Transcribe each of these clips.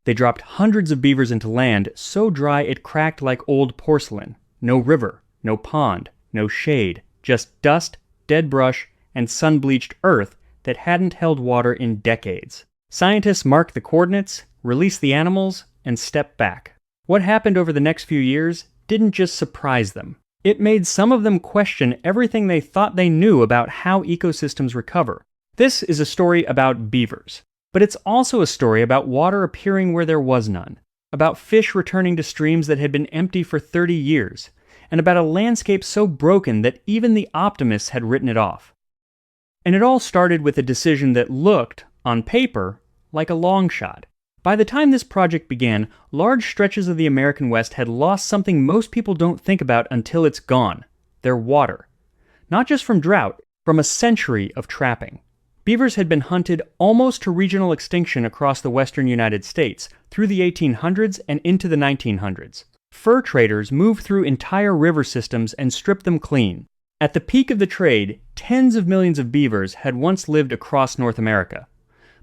They dropped hundreds of beavers into land so dry it cracked like old porcelain. No river, no pond, no shade, just dust, dead brush, and sun-bleached earth that hadn't held water in decades. Scientists marked the coordinates, released the animals, and stepped back. What happened over the next few years didn't just surprise them. It made some of them question everything they thought they knew about how ecosystems recover. This is a story about beavers. But it's also a story about water appearing where there was none, about fish returning to streams that had been empty for 30 years, and about a landscape so broken that even the optimists had written it off. And it all started with a decision that looked, on paper, like a long shot. By the time this project began, large stretches of the American West had lost something most people don't think about until it's gone: their water. Not just from drought, from a century of trapping. Beavers had been hunted almost to regional extinction across the western United States through the 1800s and into the 1900s. Fur traders moved through entire river systems and stripped them clean. At the peak of the trade, tens of millions of beavers had once lived across North America.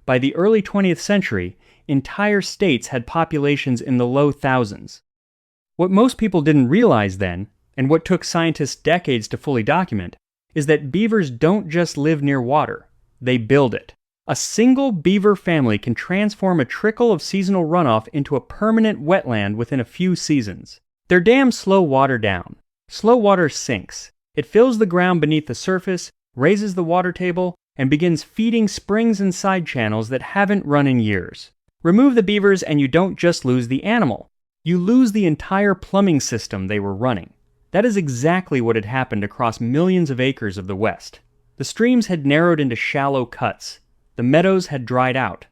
By the early 20th century, entire states had populations in the low thousands. What most people didn't realize then, and what took scientists decades to fully document, is that beavers don't just live near water. They build it. A single beaver family can transform a trickle of seasonal runoff into a permanent wetland within a few seasons. Their dams slow water down. Slow water sinks. It fills the ground beneath the surface, raises the water table, and begins feeding springs and side channels that haven't run in years. Remove the beavers and you don't just lose the animal. You lose the entire plumbing system they were running. That is exactly what had happened across millions of acres of the West. The streams had narrowed into shallow cuts. The meadows had dried out.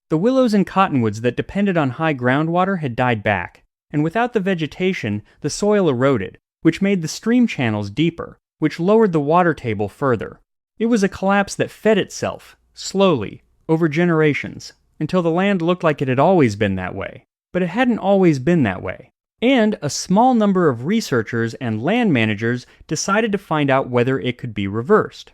The willows and cottonwoods that depended on high groundwater had died back, and without the vegetation, the soil eroded, which made the stream channels deeper, which lowered the water table further. It was a collapse that fed itself, slowly, over generations, until the land looked like it had always been that way. But it hadn't always been that way. And a small number of researchers and land managers decided to find out whether it could be reversed.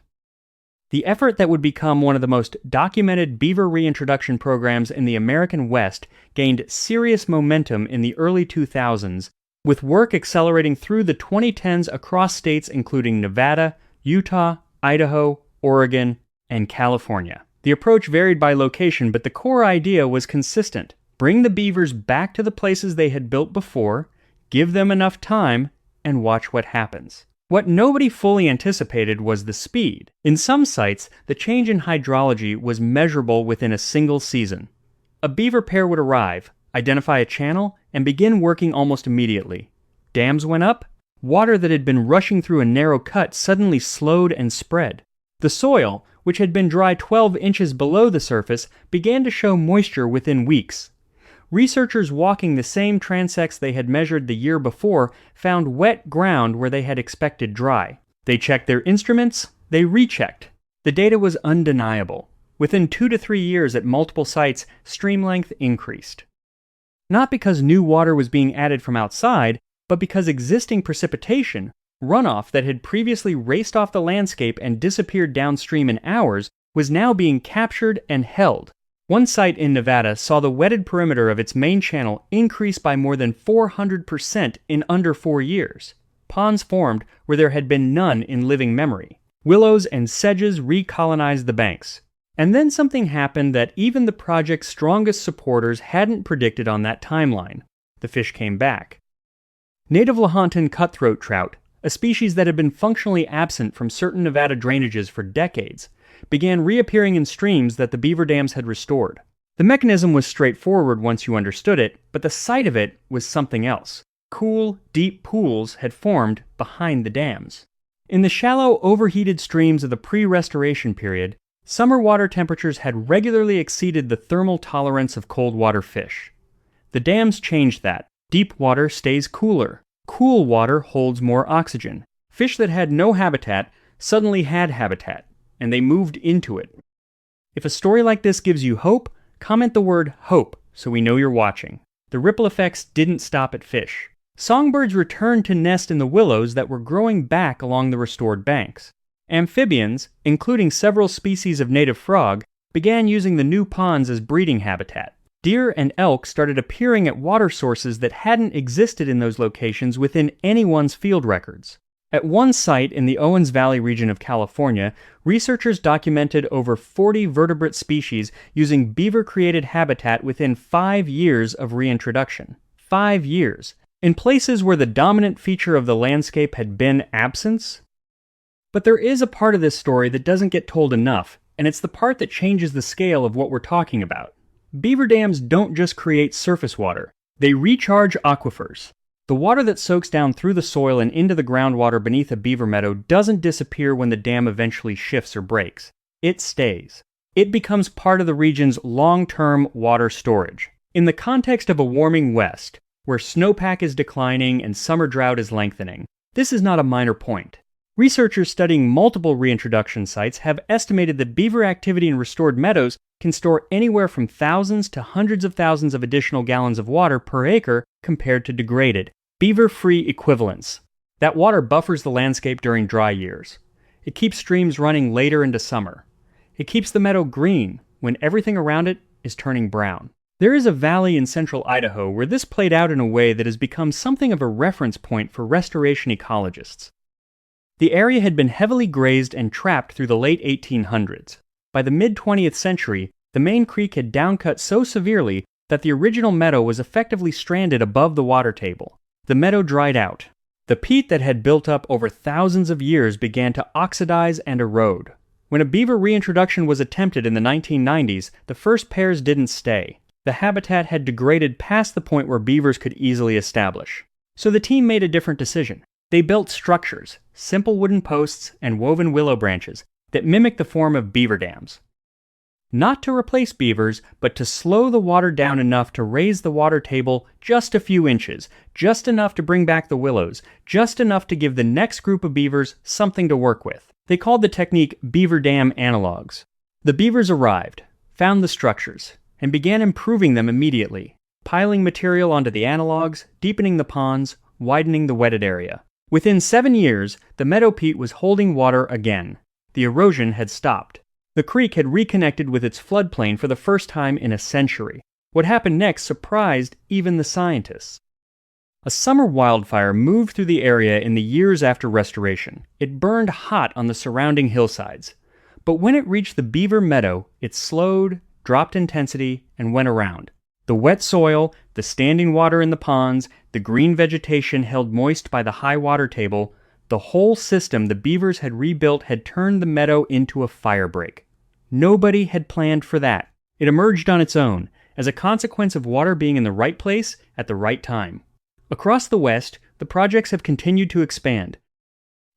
The effort that would become one of the most documented beaver reintroduction programs in the American West gained serious momentum in the early 2000s, with work accelerating through the 2010s across states including Nevada, Utah, Idaho, Oregon, and California. The approach varied by location, but the core idea was consistent. Bring the beavers back to the places they had built before, give them enough time, and watch what happens. What nobody fully anticipated was the speed. In some sites, the change in hydrology was measurable within a single season. A beaver pair would arrive, identify a channel, and begin working almost immediately. Dams went up. Water that had been rushing through a narrow cut suddenly slowed and spread. The soil, which had been dry 12 inches below the surface, began to show moisture within weeks. Researchers walking the same transects they had measured the year before found wet ground where they had expected dry. They checked their instruments, they rechecked. The data was undeniable. Within 2 to 3 years at multiple sites, stream length increased. Not because new water was being added from outside, but because existing precipitation, runoff that had previously raced off the landscape and disappeared downstream in hours, was now being captured and held. One site in Nevada saw the wetted perimeter of its main channel increase by more than 400% in under 4 years. Ponds formed where there had been none in living memory. Willows and sedges recolonized the banks. And then something happened that even the project's strongest supporters hadn't predicted on that timeline. The fish came back. Native Lahontan cutthroat trout, a species that had been functionally absent from certain Nevada drainages for decades, began reappearing in streams that the beaver dams had restored. The mechanism was straightforward once you understood it, but the sight of it was something else. Cool, deep pools had formed behind the dams. In the shallow, overheated streams of the pre-restoration period, summer water temperatures had regularly exceeded the thermal tolerance of cold water fish. The dams changed that. Deep water stays cooler. Cool water holds more oxygen. Fish that had no habitat suddenly had habitat, and they moved into it. If a story like this gives you hope, comment the word hope so we know you're watching. The ripple effects didn't stop at fish. Songbirds returned to nest in the willows that were growing back along the restored banks. Amphibians, including several species of native frog, began using the new ponds as breeding habitat. Deer and elk started appearing at water sources that hadn't existed in those locations within anyone's field records. At one site in the Owens Valley region of California, researchers documented over 40 vertebrate species using beaver-created habitat within 5 years of reintroduction. 5 years. In places where the dominant feature of the landscape had been absence. But there is a part of this story that doesn't get told enough, and it's the part that changes the scale of what we're talking about. Beaver dams don't just create surface water, they recharge aquifers. The water that soaks down through the soil and into the groundwater beneath a beaver meadow doesn't disappear when the dam eventually shifts or breaks. It stays. It becomes part of the region's long-term water storage. In the context of a warming West, where snowpack is declining and summer drought is lengthening, this is not a minor point. Researchers studying multiple reintroduction sites have estimated that beaver activity in restored meadows can store anywhere from thousands to hundreds of thousands of additional gallons of water per acre compared to degraded, beaver-free equivalents. That water buffers the landscape during dry years. It keeps streams running later into summer. It keeps the meadow green when everything around it is turning brown. There is a valley in central Idaho where this played out in a way that has become something of a reference point for restoration ecologists. The area had been heavily grazed and trapped through the late 1800s. By the mid-20th century, the main creek had downcut so severely that the original meadow was effectively stranded above the water table. The meadow dried out. The peat that had built up over thousands of years began to oxidize and erode. When a beaver reintroduction was attempted in the 1990s, the first pairs didn't stay. The habitat had degraded past the point where beavers could easily establish. So the team made a different decision. They built structures, simple wooden posts and woven willow branches, that mimic the form of beaver dams. Not to replace beavers, but to slow the water down enough to raise the water table just a few inches, just enough to bring back the willows, just enough to give the next group of beavers something to work with. They called the technique beaver dam analogs. The beavers arrived, found the structures, and began improving them immediately, piling material onto the analogs, deepening the ponds, widening the wetted area. Within 7 years, the meadow peat was holding water again. The erosion had stopped. The creek had reconnected with its floodplain for the first time in a century. What happened next surprised even the scientists. A summer wildfire moved through the area in the years after restoration. It burned hot on the surrounding hillsides. But when it reached the beaver meadow, it slowed, dropped intensity, and went around. The wet soil, the standing water in the ponds, the green vegetation held moist by the high water table, the whole system the beavers had rebuilt had turned the meadow into a firebreak. Nobody had planned for that. It emerged on its own, as a consequence of water being in the right place at the right time. Across the West, the projects have continued to expand.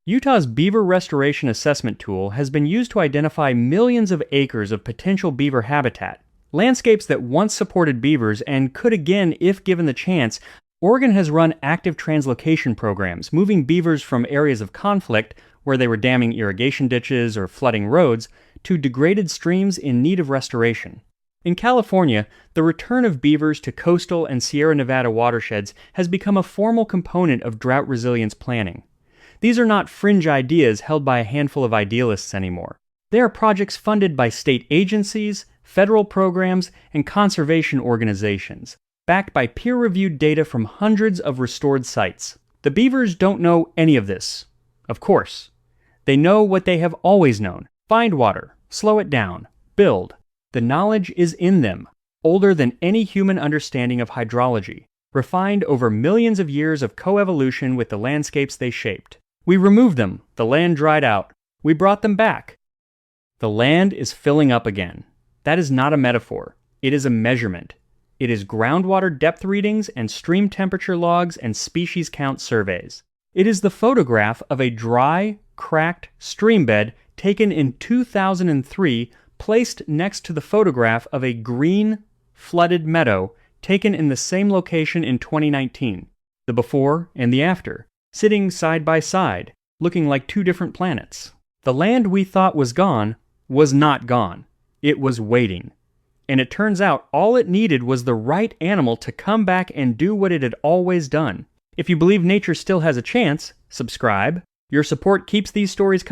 Utah's Beaver Restoration Assessment Tool has been used to identify millions of acres of potential beaver habitat, landscapes that once supported beavers and could again if given the chance. Oregon has run active translocation programs, moving beavers from areas of conflict, where they were damming irrigation ditches or flooding roads, to degraded streams in need of restoration. In California, the return of beavers to coastal and Sierra Nevada watersheds has become a formal component of drought resilience planning. These are not fringe ideas held by a handful of idealists anymore. They are projects funded by state agencies, federal programs, and conservation organizations, backed by peer-reviewed data from hundreds of restored sites. The beavers don't know any of this, of course. They know what they have always known: find water, slow it down, build. The knowledge is in them, older than any human understanding of hydrology, refined over millions of years of coevolution with the landscapes they shaped. We removed them, the land dried out. We brought them back. The land is filling up again. That is not a metaphor. It is a measurement. It is groundwater depth readings and stream temperature logs and species count surveys. It is the photograph of a dry, cracked stream bed taken in 2003, placed next to the photograph of a green, flooded meadow taken in the same location in 2019. The before and the after, sitting side by side, looking like two different planets. The land we thought was gone was not gone. It was waiting. And it turns out all it needed was the right animal to come back and do what it had always done. If you believe nature still has a chance, subscribe. Your support keeps these stories coming.